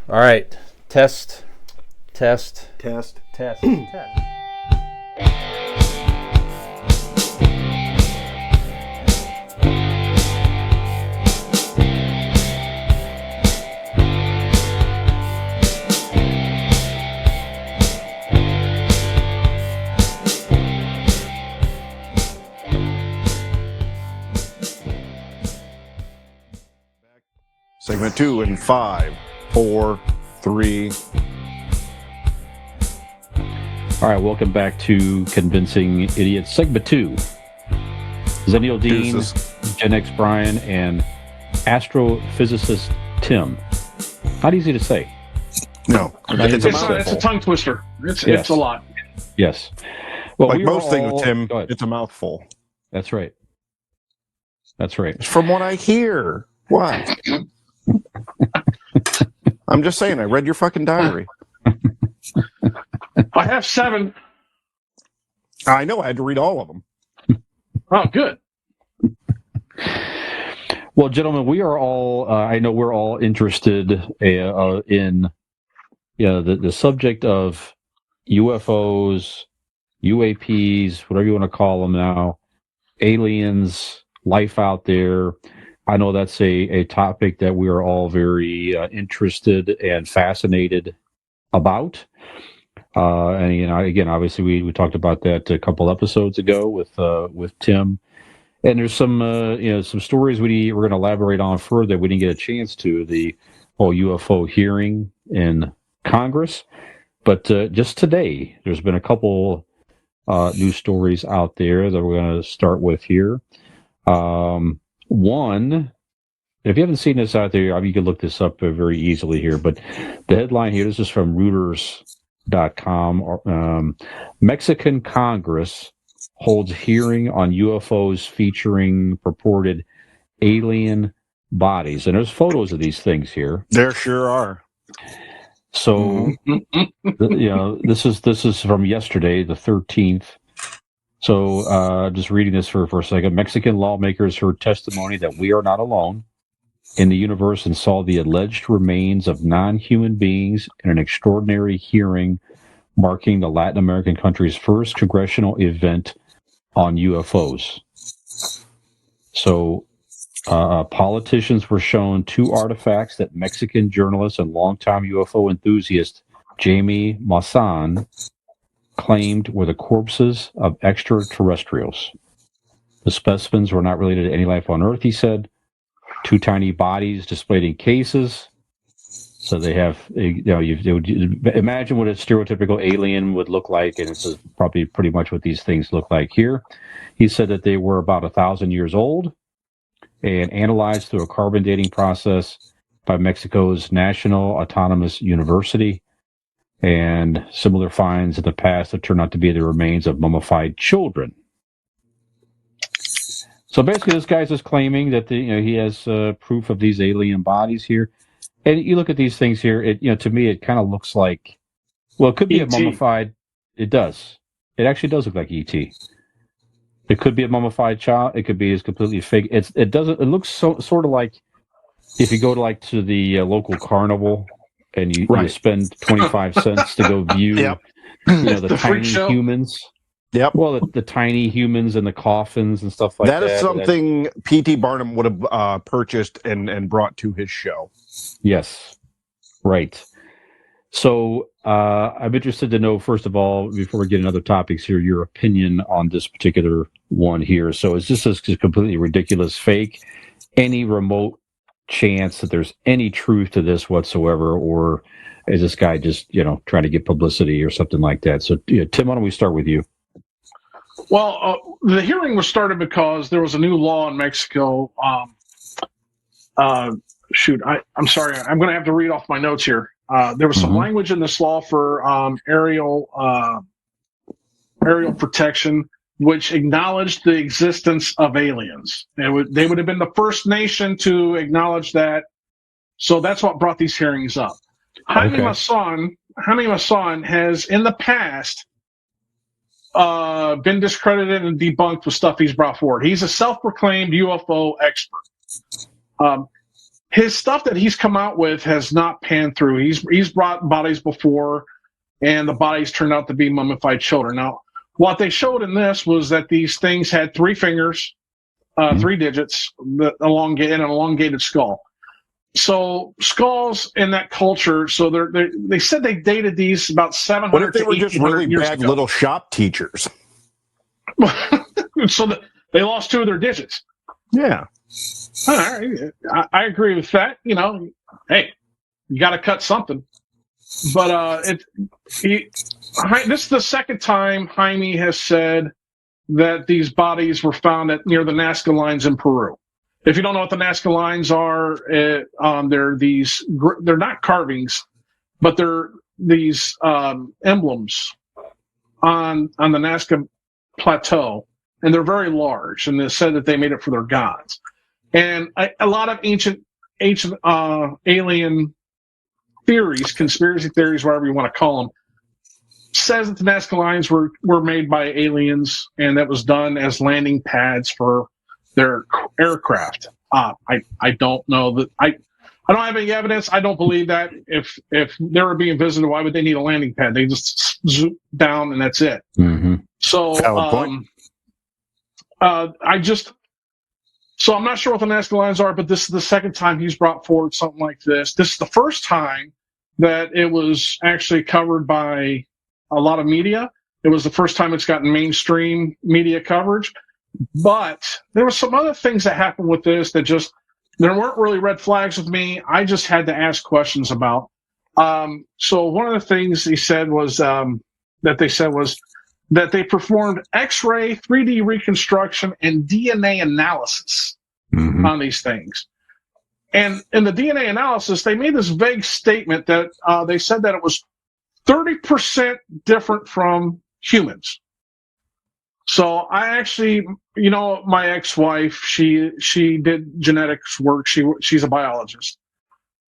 All right. Test. Test. Test. Segment 2 in 5, 4, 3. All right, welcome back to Convincing Idiots, Segment 2. Zennial Dean, Deuces. Gen X Brian, and Astrophysicist Tim. Not easy to say. No, It's It's a tongue twister. It's a lot. Yes. Well, like we most are things, all... Tim, Go ahead. it's a mouthful. That's right. That's right. From what I hear. What? I'm just saying, I read your fucking diary. I have 7. I know, I had to read all of them. Oh, good. Well, gentlemen, we are all, I know we're all interested in the subject of UFOs, UAPs, whatever you want to call them now, aliens, life out there. I know that's a topic that we are all very interested and fascinated about. And again, obviously, we talked about that a couple episodes ago with Tim. And there's some some stories we're going to elaborate on further. We didn't get a chance to the whole UFO hearing in Congress, but just today there's been a couple news stories out there that we're going to start with here. One, if you haven't seen this out there, you can look this up very easily here. But the headline here, this is from Reuters.com. Mexican Congress holds hearing on UFOs featuring purported alien bodies, and there's photos of these things here. There sure are. So, this is from yesterday, the 13th. So, just reading this for a second. Mexican lawmakers heard testimony that we are not alone in the universe and saw the alleged remains of non-human beings in an extraordinary hearing marking the Latin American country's first congressional event on UFOs. So, politicians were shown 2 artifacts that Mexican journalist and longtime UFO enthusiast Jaime Maussan claimed were the corpses of extraterrestrials. The specimens were not related to any life on Earth, he said. 2 tiny bodies displayed in cases. So they have, imagine what a stereotypical alien would look like, and it's probably pretty much what these things look like here. He said that they were about 1,000 years old and analyzed through a carbon dating process by Mexico's National Autonomous University. And similar finds in the past have turned out to be the remains of mummified children. So basically, this guy's just claiming that he has proof of these alien bodies here. And you look at these things here, to me, it kind of looks like, well, it could be a mummified. It does. It actually does look like E.T. It could be a mummified child. It could be as completely fake. It looks sort of like if you go to the local carnival and you spend 25 cents to go view, the tiny humans. Yep. Well, the tiny humans and the coffins and stuff like that. That is something P.T. Barnum would have purchased and brought to his show. Yes. Right. So I'm interested to know, first of all, before we get into other topics here, your opinion on this particular one here. So is this a completely ridiculous fake? Any remote chance that there's any truth to this whatsoever? Or is this guy just, trying to get publicity or something like that? So, Tim, why don't we start with you? Well, the hearing was started because there was a new law in Mexico. I'm sorry. I'm going to have to read off my notes here. There was some language in this law for aerial protection, which acknowledged the existence of aliens. They would have been the first nation to acknowledge that. So that's what brought these hearings up. Jaime Maussan has in the past been discredited and debunked with stuff he's brought forward. He's a self-proclaimed UFO expert. his stuff that he's come out with has not panned through. He's brought bodies before, and the bodies turned out to be mummified children. Now, what they showed in this was that these things had 3 fingers, 3 digits, an elongated skull. So skulls in that culture, so they said they dated these about 700 What if they to were just 1800 really years bad ago. little shop teachers? So they lost 2 of their digits. Yeah. All right. I agree with that. You know, hey, you got to cut something. But this is the second time Jaime has said that these bodies were found near the Nazca lines in Peru. If you don't know what the Nazca lines are, they're not carvings, but they're these emblems on the Nazca Plateau, and they're very large, and they said that they made it for their gods. And a lot of ancient alien theories, conspiracy theories, whatever you want to call them, says that the Nazca lines were made by aliens, and that was done as landing pads for their aircraft. I don't know that I don't have any evidence. I don't believe that. If they were being visited, why would they need a landing pad? They just zoom down and that's it. Mm-hmm. So So I'm not sure what the Nazca lines are, but this is the second time he's brought forward something like this. This is the first time that it was actually covered by a lot of media. It was the first time it's gotten mainstream media coverage. But there were some other things that happened with this that just, there weren't really red flags with me. I just had to ask questions about. So one of the things he said was, that they performed X-ray, 3D reconstruction, and DNA analysis on these things. And in the DNA analysis, they made this vague statement that they said that it was 30% different from humans. So I actually, my ex-wife, she did genetics work. She's a biologist.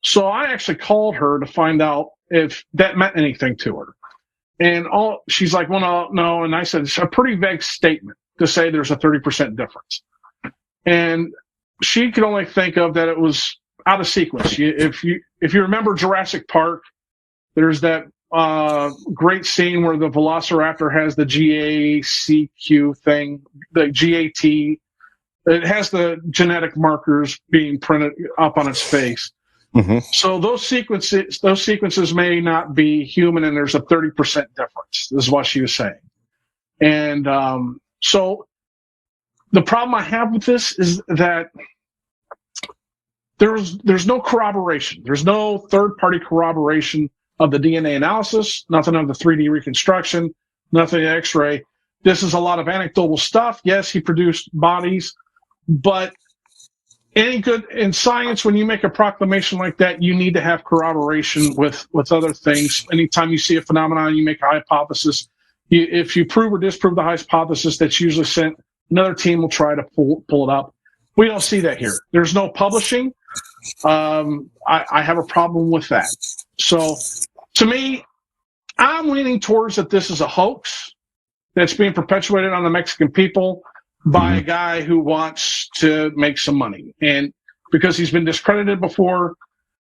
So I actually called her to find out if that meant anything to her. And she's like, well, no. And I said, it's a pretty vague statement to say there's a 30% difference. And she could only think of that it was out of sequence. If you remember Jurassic Park, there's that great scene where the Velociraptor has the GACQ thing, the GAT. It has the genetic markers being printed up on its face. Mm-hmm. So those sequences may not be human, and there's a 30% difference. This is what she was saying. And so the problem I have with this is that there's no corroboration. There's no third-party corroboration of the DNA analysis, nothing of the 3D reconstruction, nothing X-ray. This is a lot of anecdotal stuff. Yes, he produced bodies, but any good in science, when you make a proclamation like that, you need to have corroboration with other things. Anytime you see a phenomenon, you make a hypothesis. If you prove or disprove the hypothesis, that's usually sent. Another team will try to pull it up. We don't see that here. There's no publishing. I have a problem with that. So, to me, I'm leaning towards that this is a hoax that's being perpetuated on the Mexican people by a guy who wants to make some money. And because he's been discredited before,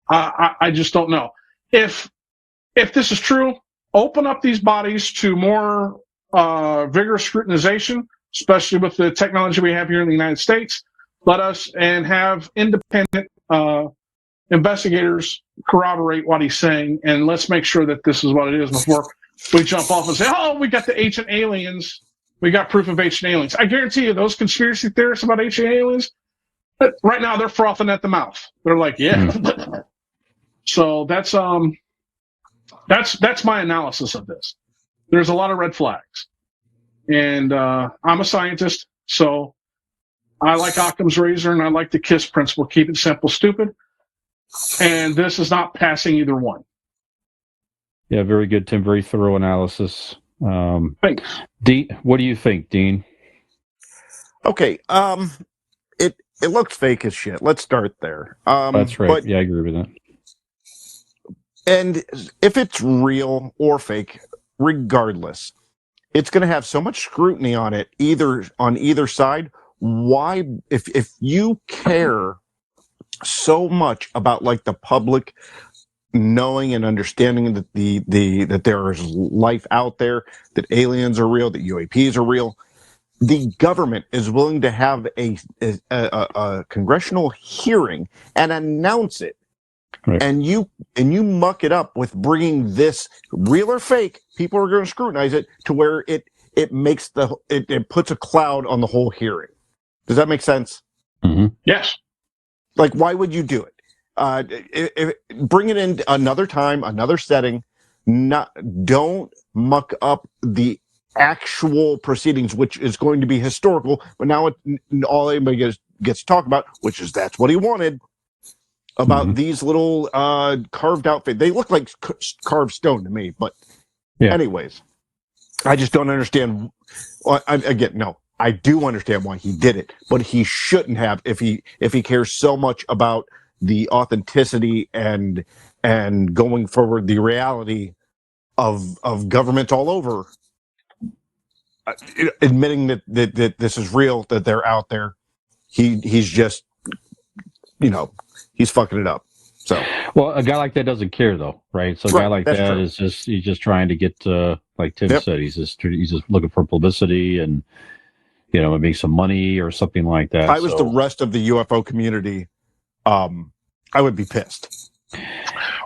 I just don't know. If this is true, open up these bodies to more vigorous scrutinization, especially with the technology we have here in the United States. Let us and have independent investigators corroborate what he's saying, and let's make sure that this is what it is before we jump off and say, oh, we got the ancient aliens. We got proof of ancient aliens. I guarantee you those conspiracy theorists about ancient aliens, right now they're frothing at the mouth. They're like, yeah. So that's my analysis of this. There's a lot of red flags. And I'm a scientist, so I like Occam's razor and I like the KISS principle. Keep it simple, stupid. And this is not passing either one. Yeah, very good, Tim. Very thorough analysis. Thanks. Dean, what do you think, Dean? Okay. It looks fake as shit. Let's start there. That's right. But, yeah, I agree with that. And if it's real or fake, regardless, it's going to have so much scrutiny on it, on either side. Why, if you care so much about like the public knowing and understanding that that there is life out there, that aliens are real, that UAPs are real. The government is willing to have a congressional hearing and announce it, Right. and you muck it up with bringing this real or fake. People are going to scrutinize it to where it makes it puts a cloud on the whole hearing. Does that make sense? Mm-hmm. Yes. Like, why would you do it? Bring it in another time, another setting. Don't muck up the actual proceedings, which is going to be historical. But now all anybody gets to talk about, which is that's what he wanted, about these little carved out. They look like carved stone to me. But anyways, I just don't understand. No. I do understand why he did it, but he shouldn't have if he cares so much about the authenticity and going forward the reality of governments all over, admitting that this is real, that they're out there. He's just he's fucking it up. So, well, a guy like that doesn't care though, right? So a guy like that is he's just trying to get like Tim said, he's just looking for publicity and make some money or something like that. If I was the rest of the UFO community, I would be pissed.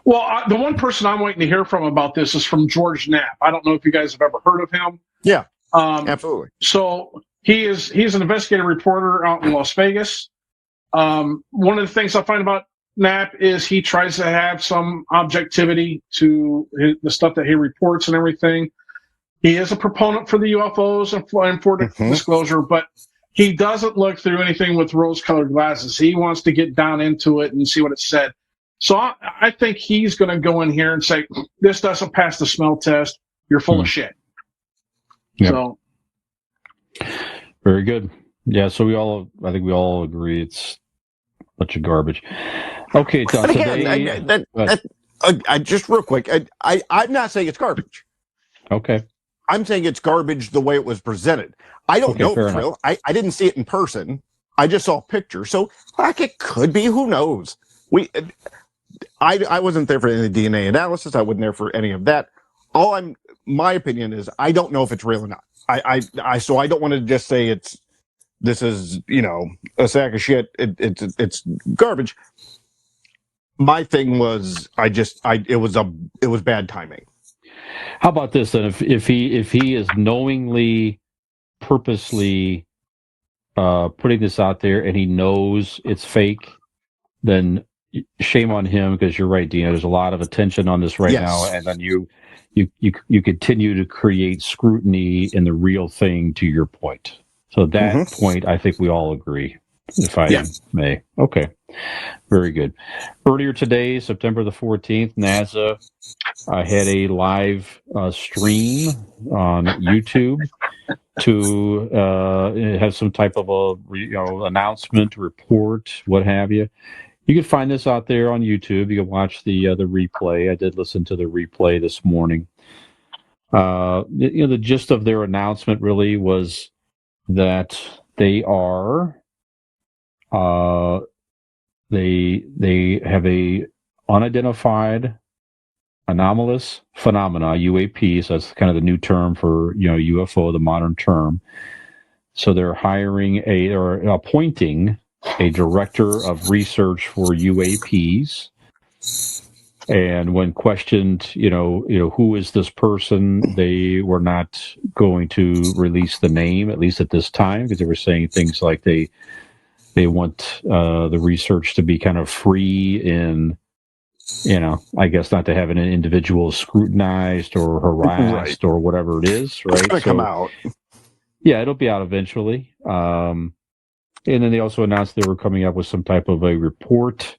Well, the one person I'm waiting to hear from about this is from George Knapp. I don't know if you guys have ever heard of him. Yeah, absolutely. So he's an investigative reporter out in Las Vegas. One of the things I find about Knapp is he tries to have some objectivity to the stuff that he reports and everything. He is a proponent for the UFOs and for disclosure, but he doesn't look through anything with rose-colored glasses. He wants to get down into it and see what it said. So I think he's going to go in here and say, this doesn't pass the smell test. You're full of shit. Yep. So, very good. Yeah, so I think we all agree it's a bunch of garbage. Okay, Tom, today... just real quick, I'm not saying it's garbage. Okay. I'm saying it's garbage the way it was presented. I don't know if it's real. I didn't see it in person. I just saw a picture. So, like, it could be. Who knows? I wasn't there for any DNA analysis. I wasn't there for any of that. My opinion is I don't know if it's real or not. So I don't want to just say this is a sack of shit. It's garbage. My thing was it was bad timing. How about this then? If he is knowingly, purposely putting this out there and he knows it's fake, then shame on him, because you're right, Dina. There's a lot of attention on this right now, and then you continue to create scrutiny in the real thing. To your point, so that point, I think we all agree. If I may, okay, very good. Earlier today, September the 14th, NASA had a live stream on YouTube to have some type of a announcement, report, what have you. You can find this out there on YouTube. You can watch the replay. I did listen to the replay this morning. The gist of their announcement really was that they are they have a unidentified anomalous phenomena, UAPs. That's kind of the new term for UFO, the modern term. So they're appointing a director of research for UAPs. And when questioned, who is this person, they were not going to release the name, at least at this time, because they were saying things like they want the research to be kind of free in, I guess not to have an individual scrutinized or harassed or whatever it is, right? It's going to come out. Yeah, it'll be out eventually. And then they also announced they were coming up with some type of a report,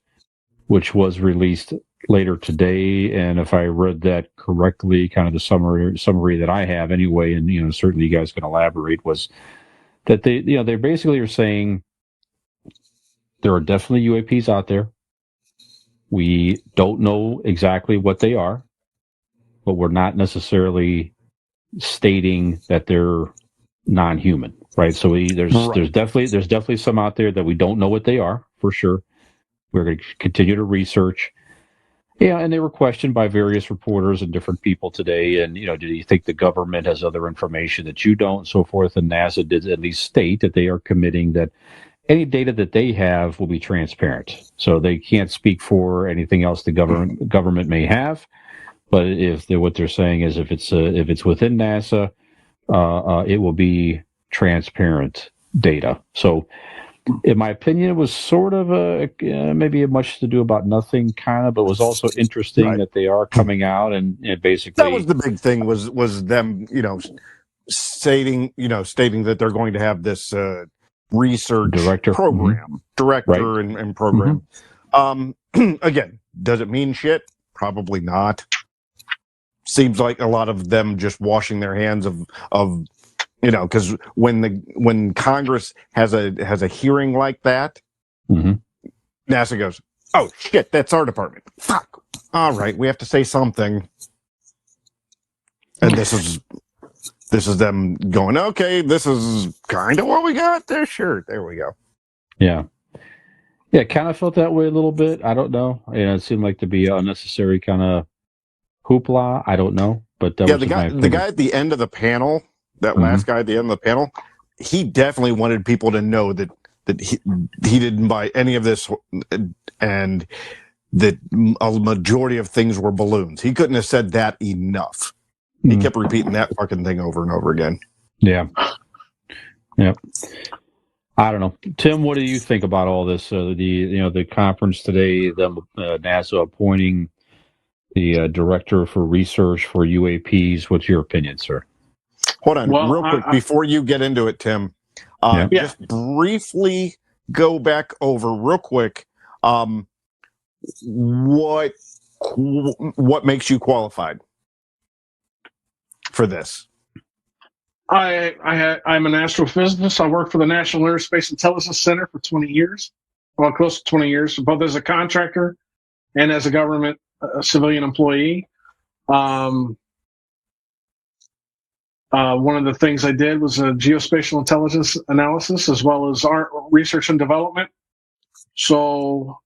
which was released later today. And if I read that correctly, kind of the summary that I have anyway, and certainly you guys can elaborate, was that they basically are saying there are definitely UAPs out there. We don't know exactly what they are, but we're not necessarily stating that they're non-human, right? So there's definitely some out there that we don't know what they are for sure. we're going to continue to research. Yeah, and they were questioned by various reporters and different people today. And, do you think the government has other information that you don't, and so forth? And NASA did at least state that they are committing that any data that they have will be transparent. So they can't speak for anything else the government may have. But what they're saying is if it's within NASA, it will be transparent data. So, in my opinion, it was sort of maybe a much to do about nothing kind of, but it was also interesting that they are coming out and basically that was the big thing was them, stating that they're going to have this research program, director and program. Again, does it mean shit? Probably not. Seems like a lot of them just washing their hands of because when Congress has a hearing like that, NASA goes, "Oh shit, that's our department. Fuck. All right, we have to say something." And this is them going, "Okay, this is kind of what we got there. Sure, there we go." Yeah, kind of felt that way a little bit. I don't know. It seemed like to be unnecessary kind of hoopla. I don't know, but that was the guy at the end of the panel. That last guy at the end of the panel, he definitely wanted people to know that he didn't buy any of this, and that a majority of things were balloons. He couldn't have said that enough. He kept repeating that fucking thing over and over again. Yeah. I don't know, Tim. What do you think about all this? The conference today, NASA appointing the director for research for UAPs. What's your opinion, sir? Hold on, real quick, before you get into it, Tim. Just briefly go back over real quick. What makes you qualified for this? I'm an astrophysicist. I worked for the National Aerospace Intelligence Center for 20 years. Well, close to 20 years, both as a contractor and as a government civilian employee. One of the things I did was a geospatial intelligence analysis as well as art research and development. So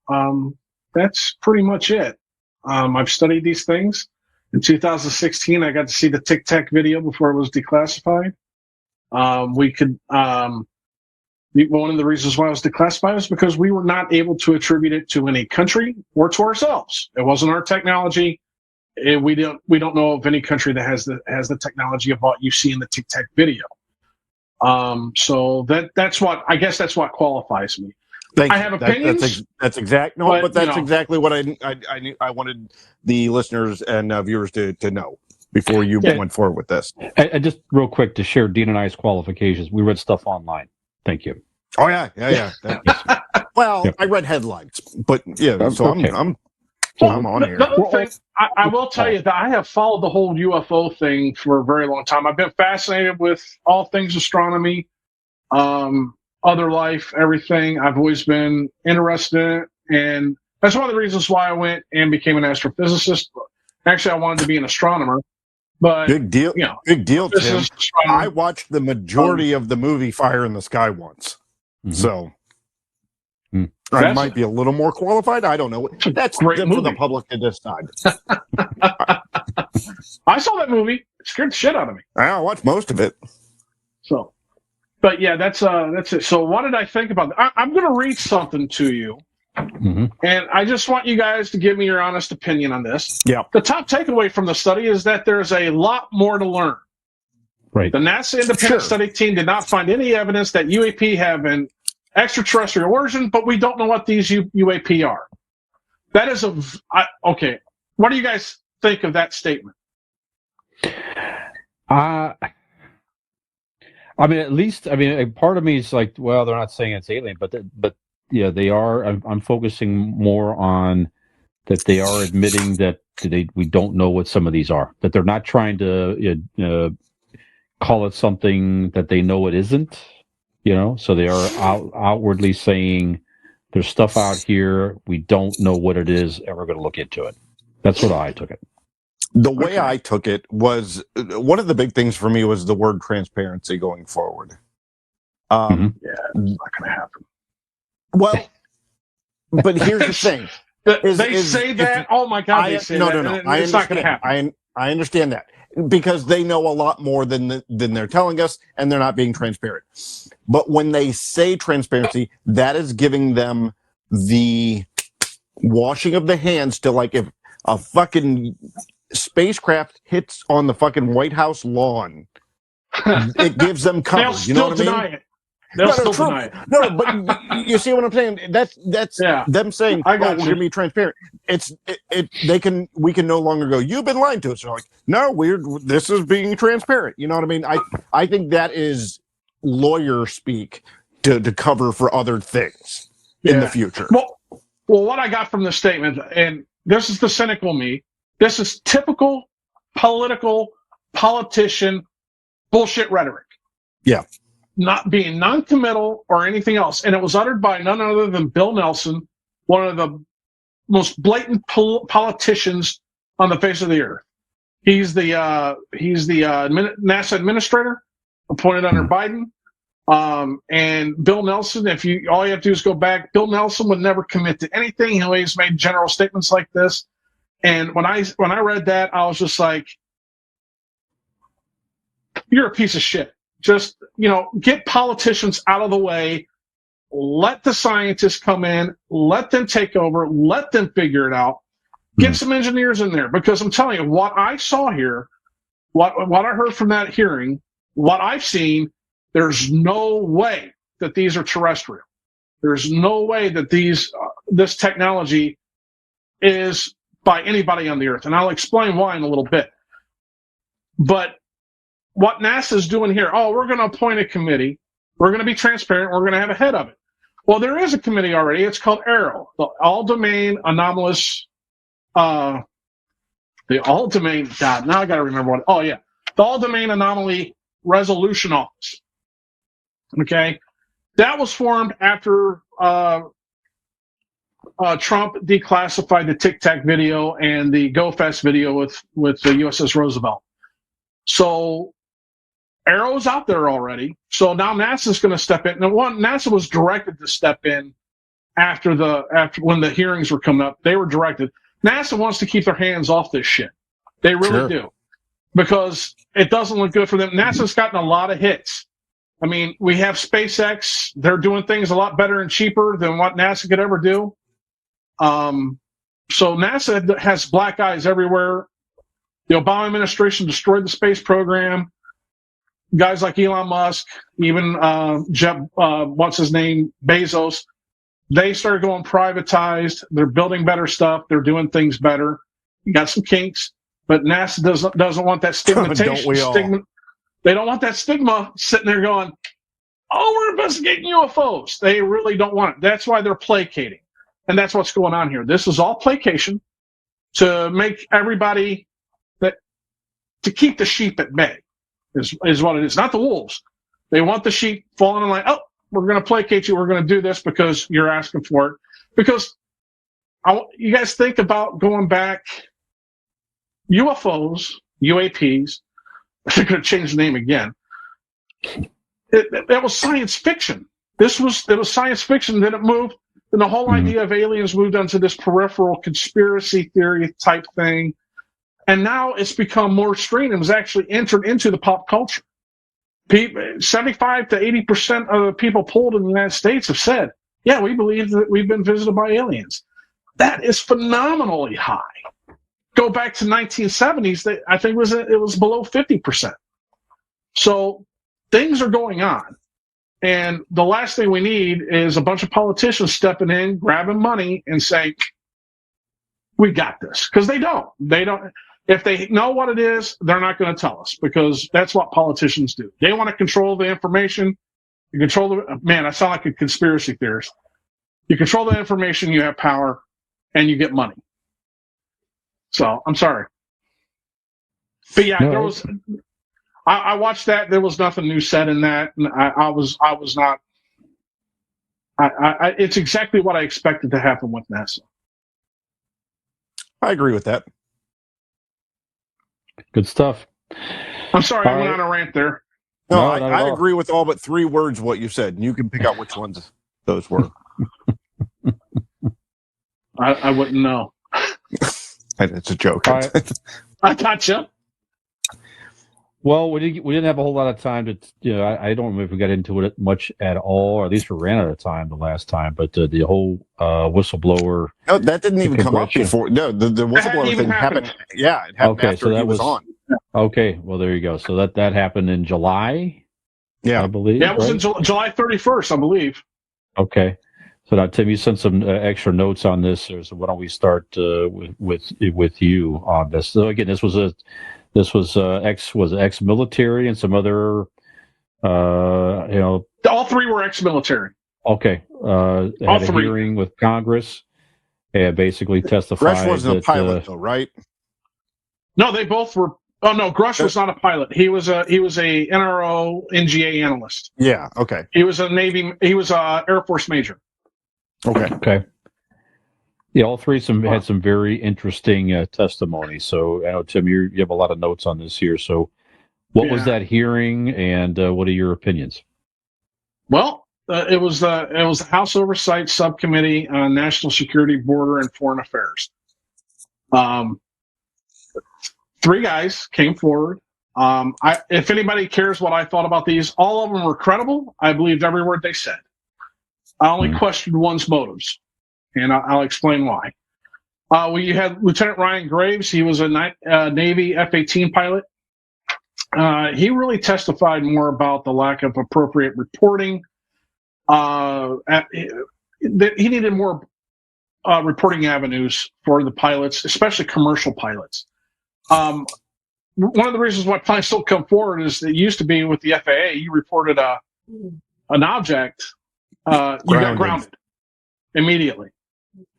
that's pretty much it. I've studied these things. In 2016, I got to see the Tic Tac video before it was declassified. One of the reasons why it was declassified was because we were not able to attribute it to any country or to ourselves. It wasn't our technology. We don't know of any country that has the technology of what you see in the Tic Tac video. So that's what qualifies me. I have opinions. That's exact. No, but that's exactly what I wanted the listeners and viewers to know before you went forward with this. And just real quick to share Dean and I's qualifications. We read stuff online. Thank you. Oh yeah. Well, I read headlines, but so okay. I'm on here. I will tell you that I have followed the whole UFO thing for a very long time. I've been fascinated with all things astronomy, other life, everything. I've always been interested in it, and that's one of the reasons why I went and became an astrophysicist. Actually, I wanted to be an astronomer, but big deal, Tim. I watched the majority of the movie Fire in the Sky once, so I might be a little more qualified. I don't know. That's for the public to decide. I saw that movie. It scared the shit out of me. I watched most of it. So, but yeah, that's it. So, what did I think about that? I'm going to read something to you, and I just want you guys to give me your honest opinion on this. Yeah. The top takeaway from the study is that there's a lot more to learn. Right. The NASA independent study team did not find any evidence that UAP have an extraterrestrial origin, but we don't know what these UAP are. That is okay. What do you guys think of that statement? I mean, part of me is like, well, they're not saying it's alien, but yeah, they are. I'm focusing more on that they are admitting that we don't know what some of these are. That they're not trying to call it something that they know it isn't. So they are outwardly saying there's stuff out here, we don't know what it is, and we're going to look into it. That's what I took it. The way I took it was, one of the big things for me was the word transparency going forward. Yeah, it's not going to happen. Well, But here's the thing. They say that. Oh my God, they say that. No. It's not going to happen. I understand that because they know a lot more than they're telling us, and they're not being transparent. But when they say transparency, that is giving them the washing of the hands to, like, if a fucking spacecraft hits on the fucking White House lawn, it gives them cover. They'll You know what I mean? deny it. They'll still deny it. No, but you see what I'm saying? That's them saying, I "Oh, got we're you. gonna be transparent." We can no longer go, "You've been lying to us." They're like, "No, this is being transparent." You know what I mean? I think that is lawyer speak to cover for other things in the future. Well, what I got from this statement, and this is the cynical me. This is typical politician bullshit rhetoric. Yeah. Not being non-committal or anything else. And it was uttered by none other than Bill Nelson, one of the most blatant politicians on the face of the earth. He's the NASA administrator appointed under Biden. And Bill Nelson, all you have to do is go back. Bill Nelson would never commit to anything. He always made general statements like this. And when I read that, I was just like, you're a piece of shit. Just, get politicians out of the way. Let the scientists come in. Let them take over. Let them figure it out. Get some engineers in there. Because I'm telling you, what I saw here, what I heard from that hearing, what I've seen, there's no way that these are terrestrial. There's no way that this technology is by anybody on the Earth. And I'll explain why in a little bit. But what NASA is doing here, we're going to appoint a committee. We're going to be transparent. We're going to have a head of it. Well, there is a committee already. It's called AARO, the All-Domain Anomalous, God, now I got to remember what, the All-Domain Anomaly Resolution Office. Okay. That was formed after Trump declassified the Tic Tac video and the B.O.S.S video with the USS Roosevelt. So AARO's out there already. So now NASA's going to step in. Now, NASA was directed to step in after when the hearings were coming up. They were directed. NASA wants to keep their hands off this shit. They really do, because it doesn't look good for them. NASA's gotten a lot of hits. I mean, we have SpaceX. They're doing things a lot better and cheaper than what NASA could ever do. So NASA has black eyes everywhere. The Obama administration destroyed the space program. Guys like Elon Musk, even what's his name, B.O.S.S, they started going privatized. They're building better stuff. They're doing things better. You got some kinks, but NASA doesn't want that stigmatization. Don't we all? They don't want that stigma sitting there going, we're investigating UFOs. They really don't want it. That's why they're placating. And that's what's going on here. This is all placation to make everybody to keep the sheep at bay is what it is. Not the wolves. They want the sheep falling in line. We're going to placate you. We're going to do this because you're asking for it. Because you guys think about going back, UFOs, UAPs, they're going to change the name again. That was science fiction. It was science fiction. Then it moved, and the whole idea of aliens moved onto this peripheral conspiracy theory type thing. And now it's become more extreme and was actually entered into the pop culture. 75 to 80% of the people polled in the United States have said, yeah, we believe that we've been visited by aliens. That is phenomenally high. Go back to 1970s, I think it was below 50%. So things are going on. And the last thing we need is a bunch of politicians stepping in, grabbing money, and saying, we got this. Because they don't. If they know what it is, they're not going to tell us, because that's what politicians do. They want to control the information. You control I sound like a conspiracy theorist. You control the information, you have power, and you get money. So I'm sorry. But yeah, there was, I watched that. There was nothing new said in that. And I was not, it's exactly what I expected to happen with NASA. I agree with that. Good stuff. I'm sorry, I went on a rant there. No, I agree with all but 3 words what you said, and you can pick out which ones those were. I wouldn't know. It's a joke. Right. I gotcha. Well, we didn't have a whole lot of time to, I don't remember if we got into it much at all, or at least we ran out of time the last time. But the whole whistleblower. No, that didn't even come up before. No, the whistleblower thing happened. Yeah, it happened after he was on. Okay, well there you go. So that happened in July. Yeah, I believe. Yeah, it was in July 31st, I believe. Okay. So now, Tim, you sent some extra notes on this, so why don't we start with you on this? So again, this was ex-military and some other, All three were ex-military. Okay, had a hearing with Congress and basically testified. Grush wasn't a pilot, though, right? No, they both were. Oh no, Grush was not a pilot. He was a NRO NGA analyst. Yeah. Okay. He was a Air Force major. Okay. Yeah, all three had some very interesting testimony. So, I know, Tim, you have a lot of notes on this here. So, what was that hearing, and what are your opinions? Well, it was the House Oversight Subcommittee on National Security, Border, and Foreign Affairs. Three guys came forward. If anybody cares what I thought about these, all of them were credible. I believed every word they said. I only questioned one's motives, and I'll explain why. We had Lieutenant Ryan Graves. He was a Navy F-18 pilot. He really testified more about the lack of appropriate reporting. He needed more reporting avenues for the pilots, especially commercial pilots. One of the reasons why pilots don't come forward is that it used to be with the FAA, you reported an object, you got grounded immediately.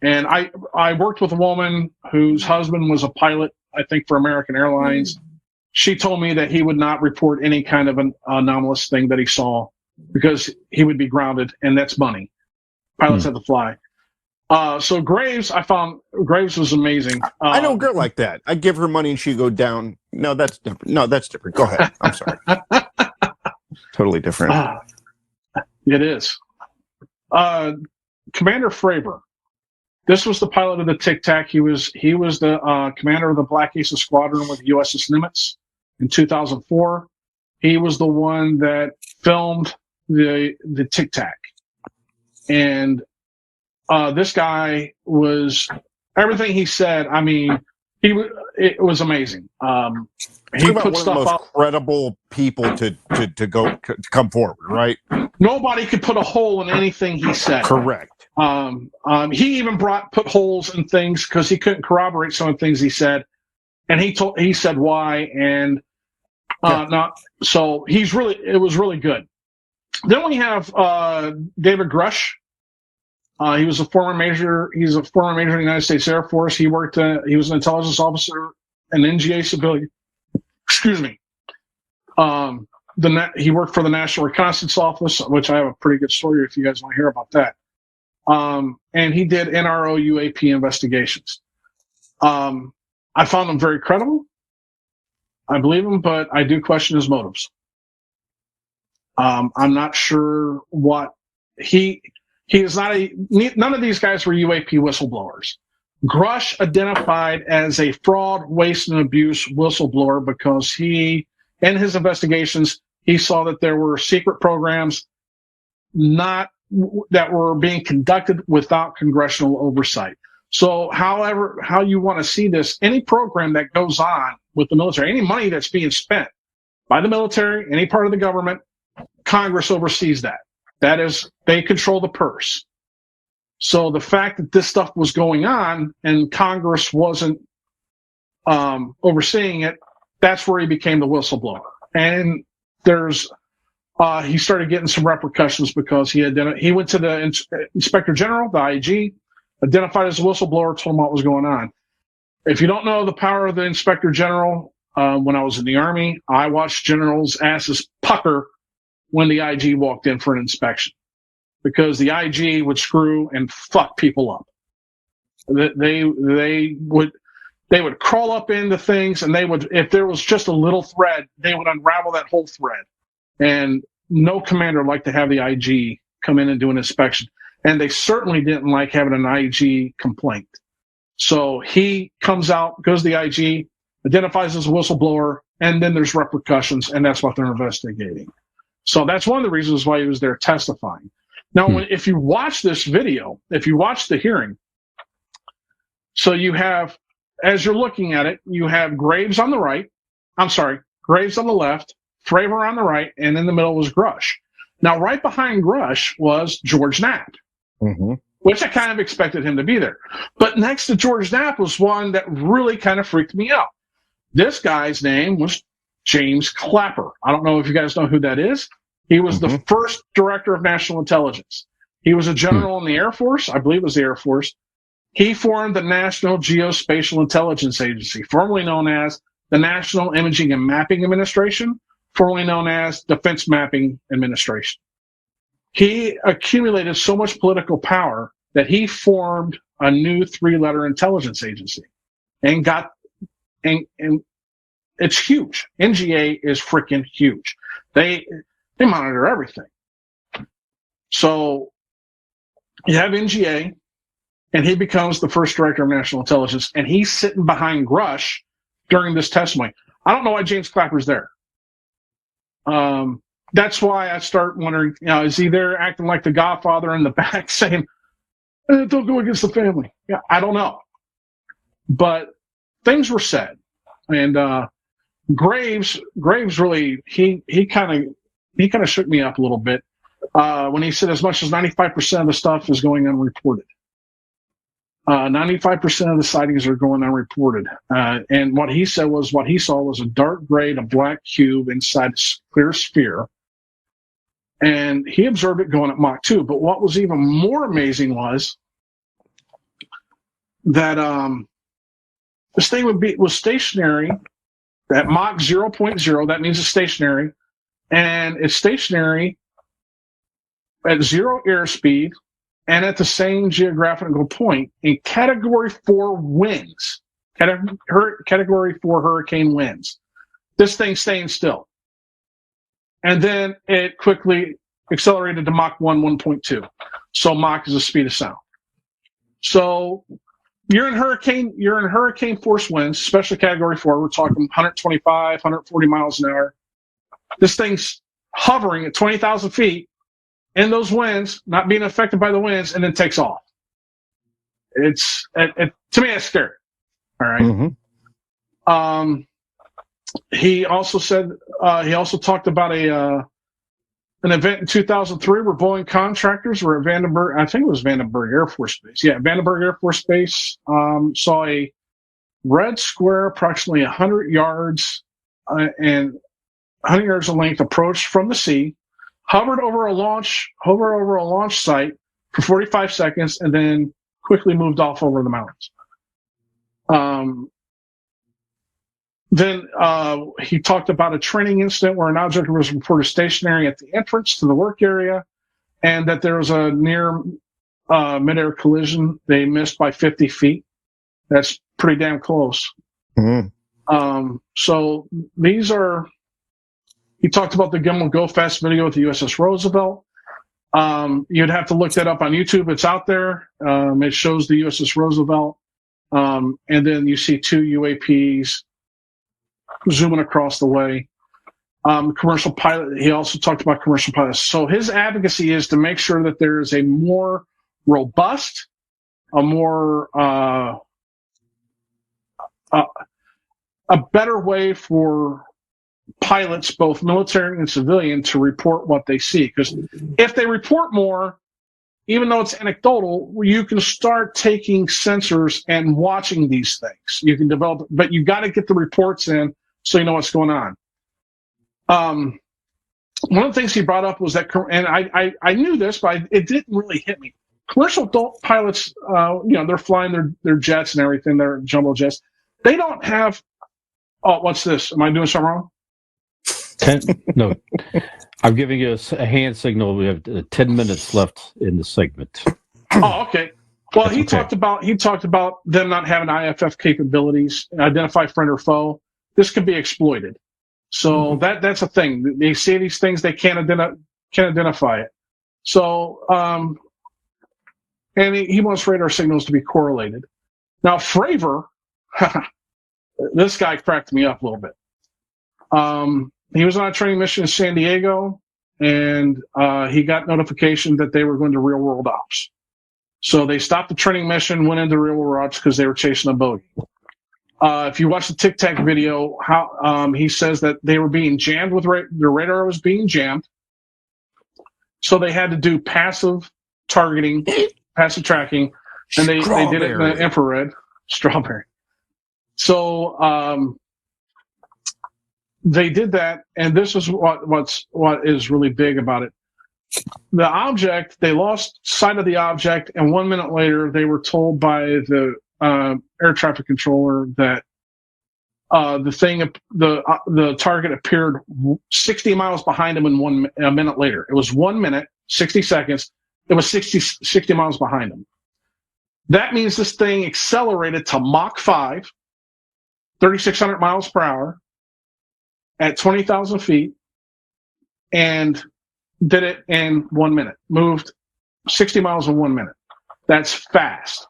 And I worked with a woman whose husband was a pilot, I think, for American Airlines. She told me that he would not report any kind of an anomalous thing that he saw because he would be grounded, and that's money. Pilots have to fly. So Graves, I found Graves was amazing. I know a girl like that. I give her money and she go down. No, that's different. No, that's different. Go ahead. I'm sorry. Totally different. It is. Commander Fravor. This was the pilot of the Tic Tac. He was the commander of the Black Aces Squadron with USS Nimitz in 2004. He was the one that filmed the Tic Tac. And this guy was, everything he said, I mean, it was amazing. He put stuff one of the most credible people to come forward, right? Nobody could put a hole in anything he said. Correct. He even put holes in things because he couldn't corroborate some of the things he said, and he said why, and so it was really good. Then we have David Grush. He was a former major. He's a former major in the United States Air Force. He worked. He was an intelligence officer, an NGA civilian. Excuse me. He worked for the National Reconnaissance Office, which I have a pretty good story if you guys want to hear about that. And he did NRO UAP investigations. I found him very credible. I believe him, but I do question his motives. I'm not sure what he is not none of these guys were UAP whistleblowers. Grush identified as a fraud, waste, and abuse whistleblower because in his investigations, he saw that there were secret programs that were being conducted without congressional oversight. So how you want to see this, any program that goes on with the military, any money that's being spent by the military, any part of the government, Congress oversees that. That is, they control the purse. So the fact that this stuff was going on and Congress wasn't overseeing it, that's where he became the whistleblower. And he started getting some repercussions because he went to the Inspector General, the IG, identified as a whistleblower, told him what was going on. If you don't know the power of the Inspector General, when I was in the Army, I watched generals' asses pucker when the IG walked in for an inspection, because the IG would screw and fuck people up. They would crawl up into things, and if there was just a little thread, they would unravel that whole thread. And no commander would like to have the IG come in and do an inspection. and they certainly didn't like having an IG complaint. So he comes out, goes to the IG, identifies as a whistleblower, and then there's repercussions, and that's what they're investigating. So that's one of the reasons why he was there testifying. Now, if you watch this video, if you watch the hearing, so you have, as you're looking at it, you have Graves on the right, Graves on the left, Fravor on the right, and in the middle was Grush. Now, right behind Grush was George Knapp, which I kind of expected him to be there. But next to George Knapp was one that really kind of freaked me out. This guy's name was James Clapper. I don't know if you guys know who that is. He was the first director of national intelligence. He was a general in the Air Force. I believe it was the Air Force. He formed the National Geospatial Intelligence Agency, formerly known as the National Imaging and Mapping Administration, formerly known as Defense Mapping Administration. He accumulated so much political power that he formed a new 3-letter intelligence agency and it's huge. NGA is freaking huge. They monitor everything. So you have NGA, and he becomes the first director of national intelligence, and he's sitting behind Grush during this testimony. I don't know why James Clapper's there. That's why I start wondering, is he there acting like the Godfather in the back saying, don't go against the family? Yeah, I don't know. But things were said. And Graves really, he kind of shook me up a little bit when he said as much as 95% of the stuff is going unreported. 95% of the sightings are going unreported. And what he said was what he saw was a dark gray to black cube inside a clear sphere. And he observed it going at Mach 2. But what was even more amazing was that this thing was stationary at Mach 0.0. That means it's stationary. And it's stationary at 0 airspeed and at the same geographical point in Category 4 winds. Category 4 hurricane winds. This thing's staying still. And then it quickly accelerated to Mach 1, 1.2. So Mach is the speed of sound. So you're in hurricane force winds, especially Category 4. We're talking 125, 140 miles an hour. This thing's hovering at 20,000 feet in those winds, not being affected by the winds, and then takes off. It's to me, it's scary. All right. He also said he also talked about an event in 2003 where Boeing contractors were at Vandenberg. I think it was Vandenberg Air Force Base. Yeah, Vandenberg Air Force Base saw a red square, approximately 100 yards and 100 yards of length, approach from the sea, hovered over a launch site for 45 seconds, and then quickly moved off over the mountains. Then he talked about a training incident where an object was reported stationary at the entrance to the work area, and that there was a near mid-air collision. They missed by 50 feet. That's pretty damn close. So these are. He talked about the Gimmel Go Fast video with the USS Roosevelt. You'd have to look that up on YouTube. It's out there. It shows the USS Roosevelt, and then you see 2 UAPs zooming across the way. Commercial pilot. He also talked about commercial pilots. So his advocacy is to make sure that there is a more robust, a better way for pilots, both military and civilian, to report what they see. Because if they report more, even though it's anecdotal, you can start taking sensors and watching these things. You can develop, but you got to get the reports in so you know what's going on. One of the things he brought up was that, and I knew this, but it didn't really hit me. Commercial pilots, they're flying their jets and everything, their jumbo jets. They don't have. Oh, what's this? Am I doing something wrong? No, I'm giving you a hand signal. We have 10 minutes left in the segment. Oh, okay. Well, he talked about them not having IFF capabilities, identify friend or foe. This could be exploited. So that's a thing. They see these things, they can't identify it. So and he wants radar signals to be correlated. Now, Fravor, this guy cracked me up a little bit. He was on a training mission in San Diego, and he got notification that they were going to real-world ops. So they stopped the training mission, went into real-world ops because they were chasing a bogey. If you watch the Tic Tac video, he says that they were being jammed with the radar was being jammed. So they had to do passive targeting, passive tracking, and they did it in the infrared. Strawberry. So they did that, and this is what is really big about it. The object, they lost sight of the object, and 1 minute later, they were told by the air traffic controller that the target appeared 60 miles behind them a minute later. It was 1 minute, 60 seconds. It was 60 miles behind them. That means this thing accelerated to Mach 5, 3,600 miles per hour at 20,000 feet, and did it in 1 minute. Moved 60 miles in 1 minute. That's fast.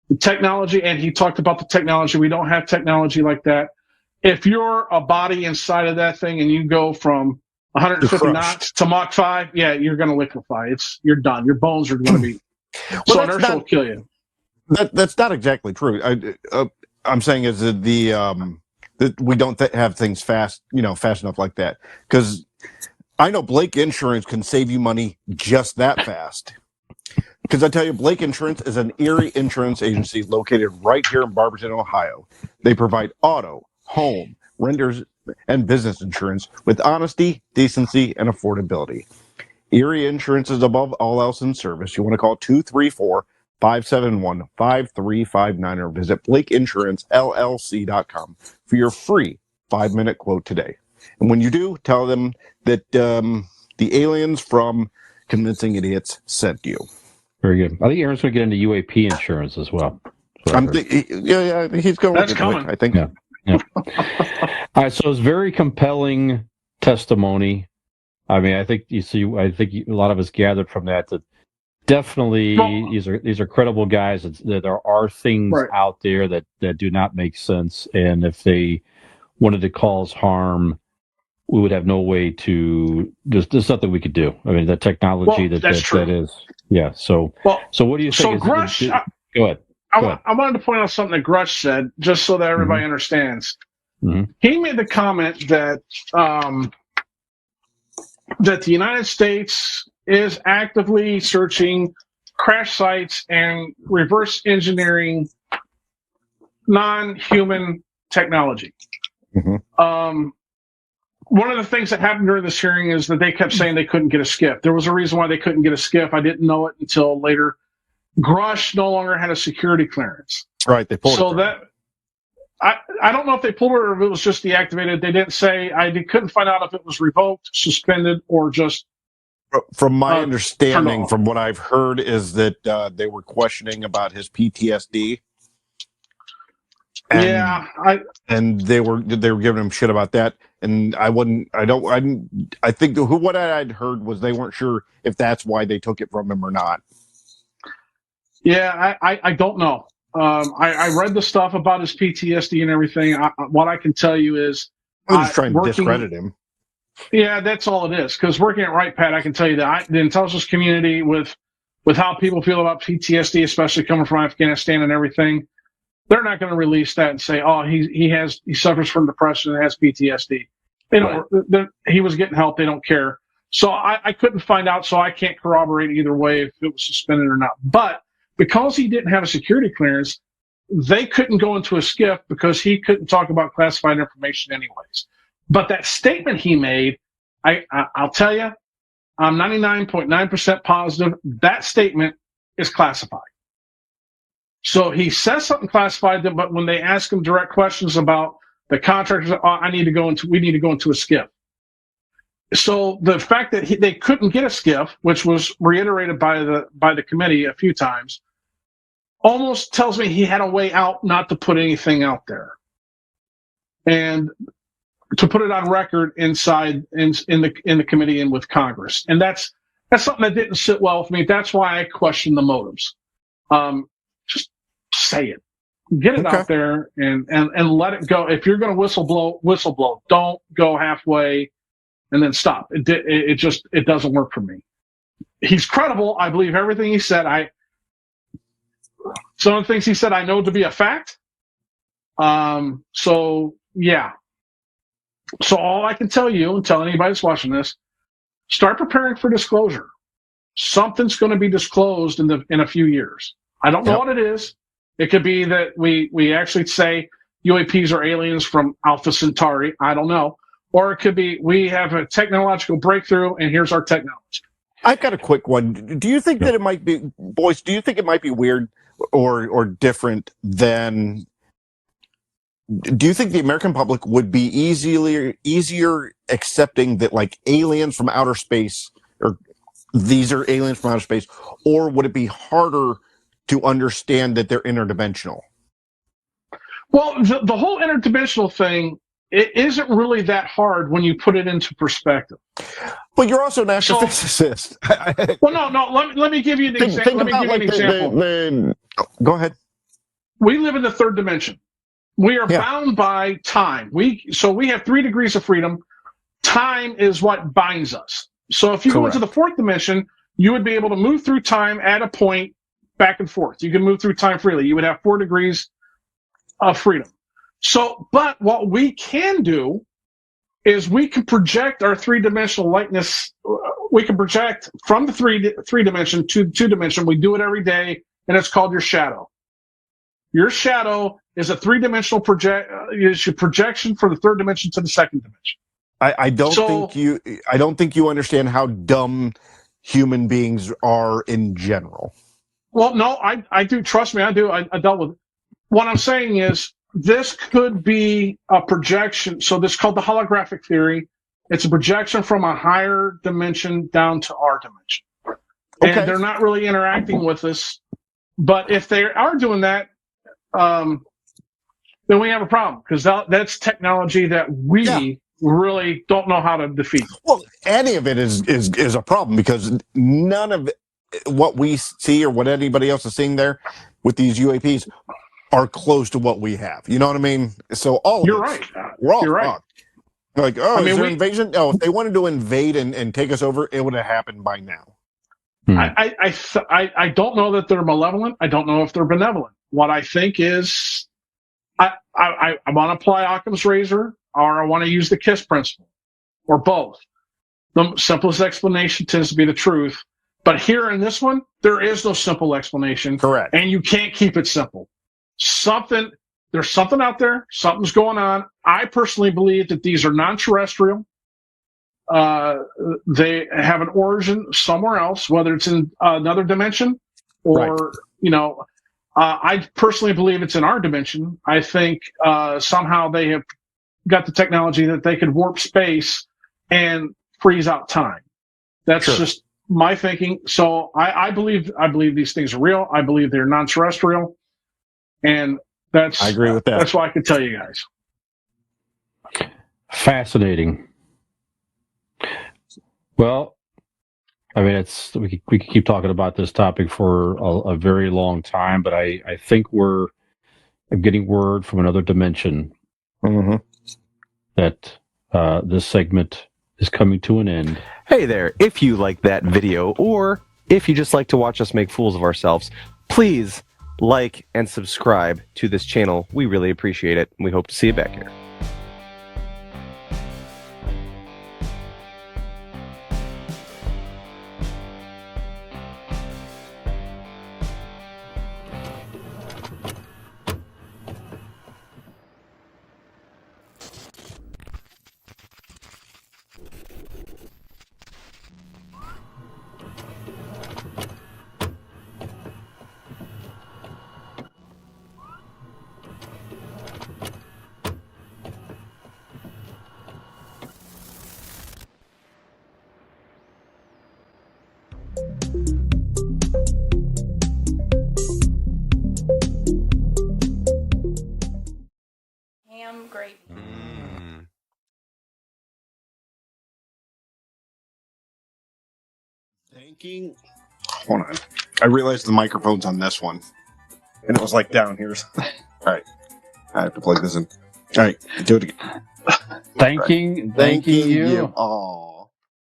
The technology, and he talked about the technology. We don't have technology like that. If you're a body inside of that thing and you go from 150 knots to Mach 5, yeah, you're going to liquefy. You're done. Your bones are going to be. So inertia will kill you. That's not exactly true. I'm saying is that we don't have things fast enough like that. Because I know Blake Insurance can save you money just that fast. Because I tell you, Blake Insurance is an Erie insurance agency located right here in Barberton, Ohio. They provide auto, home, renters, and business insurance with honesty, decency, and affordability. Erie Insurance is above all else in service. You want to call 234-571-5359 or visit BlakeInsuranceLLC.com for your free 5-minute quote today. And when you do, tell them that the aliens from Convincing Idiots sent you. Very good. I think Aaron's going to get into UAP insurance as well. Yeah, he's going. That's coming. I think. Yeah. All right. So it's very compelling testimony. I mean, I think a lot of us gathered from that definitely these are credible guys. That there are things out there that do not make sense, and if they wanted to cause harm, we would have no way to. There's nothing we could do. I mean, the technology that is. Yeah. So what do you think? So Grush, go ahead. I wanted to point out something that Grush said, just so that everybody understands. Mm-hmm. He made the comment that that the United States is actively searching crash sites and reverse engineering non-human technology. Mm-hmm. One of the things that happened during this hearing is that they kept saying they couldn't get a SCIF. There was a reason why they couldn't get a SCIF. I didn't know it until later. Grush no longer had a security clearance. Right, they pulled it. So that I don't know if they pulled it or if it was just deactivated. They didn't say. I couldn't find out if it was revoked, suspended, or just. From my understanding, from what I've heard, is that they were questioning about his PTSD. And they were giving him shit about that. And I think what I'd heard was they weren't sure if that's why they took it from him or not. Yeah, I don't know. I read the stuff about his PTSD and everything. What I can tell you is I'm just trying to discredit him. Yeah, that's all it is. Because working at Right Pat, I can tell you that the intelligence community, with how people feel about PTSD, especially coming from Afghanistan and everything, they're not going to release that and say, "Oh, he suffers from depression and has PTSD." They don't. He was getting help. They don't care. So I couldn't find out. So I can't corroborate either way if it was suspended or not. But because he didn't have a security clearance, they couldn't go into a SCIF because he couldn't talk about classified information anyways. But that statement he made, I'll tell you, I'm 99.9% positive that statement is classified. So he says something classified, but when they ask him direct questions about the contractors, we need to go into a SCIF. So the fact that they couldn't get a SCIF, which was reiterated by the committee a few times, almost tells me he had a way out not to put anything out there, and to put it on record inside in the committee and with Congress. And that's That's something that didn't sit well with me. That's why I question the motives. Just say it. Get it out there and let it go. If you're going to whistle blow. Don't go halfway and then stop. It doesn't work for me. He's credible. I believe everything he said. Some of the things he said I know to be a fact. So yeah. So all I can tell you and tell anybody that's watching this, start preparing for disclosure. Something's going to be disclosed in a few years. I don't know what it is. It could be that we actually say UAPs are aliens from Alpha Centauri. I don't know. Or it could be we have a technological breakthrough and here's our technology. I've got a quick one. Do you think that it might be, boys, do you think it might be weird or different than, do you think the American public would be easier accepting that like aliens from outer space, or these are aliens from outer space, or would it be harder to understand that they're interdimensional? Well, the whole interdimensional thing, it isn't really that hard when you put it into perspective. But you're also an astrophysicist. Well, no. Let me give you an example. Let me give you an example. Go ahead. We live in the third dimension. We are bound by time. So we have 3 degrees of freedom. Time is what binds us. So if you go into the fourth dimension, you would be able to move through time at a point back and forth. You can move through time freely. You would have 4 degrees of freedom. So, but what we can do is we can project our 3-dimensional likeness. We can project from the three dimension to 2 dimension. We do it every day, and it's called your shadow. Your shadow is a 3-dimensional is your projection from the 3rd dimension to the 2nd dimension. I don't think you understand how dumb human beings are in general. Well, no, I do. Trust me, I do. I dealt with it. What I'm saying is this could be a projection. So this is called the holographic theory. It's a projection from a higher dimension down to our dimension. Okay. And they're not really interacting with us. But if they are doing that, then we have a problem, because that's technology that we really don't know how to defeat. Well, any of it is a problem, because none of what we see or what anybody else is seeing there with these UAPs are close to what we have. You know what I mean? So all of You're right. We're all You're fucked. Like, is there invasion? No, if they wanted to invade and take us over, it would have happened by now. I don't know that they're malevolent. I don't know if they're benevolent. What I think is, I want to apply Occam's razor, or I want to use the KISS principle, or both. The simplest explanation tends to be the truth. But here in this one, there is no simple explanation. Correct. And you can't keep it simple. There's something out there. Something's going on. I personally believe that these are non-terrestrial. They have an origin somewhere else, whether it's in another dimension or, I personally believe it's in our dimension. I think somehow they have got the technology that they could warp space and freeze out time. That's just my thinking. So I believe these things are real. I believe they're non-terrestrial, and I agree with that. That's what I can tell you guys. Fascinating. Well, I mean, we could keep talking about this topic for a very long time, but I think I'm getting word from another dimension that this segment is coming to an end. Hey there, if you like that video, or if you just like to watch us make fools of ourselves, please like and subscribe to this channel. We really appreciate it, and we hope to see you back here. Ham gravy. Thanking. Hold on. I realized the microphone's on this one. And it was like down here. All right. I have to plug this in. All right. Do it again. Thanking you. Oh.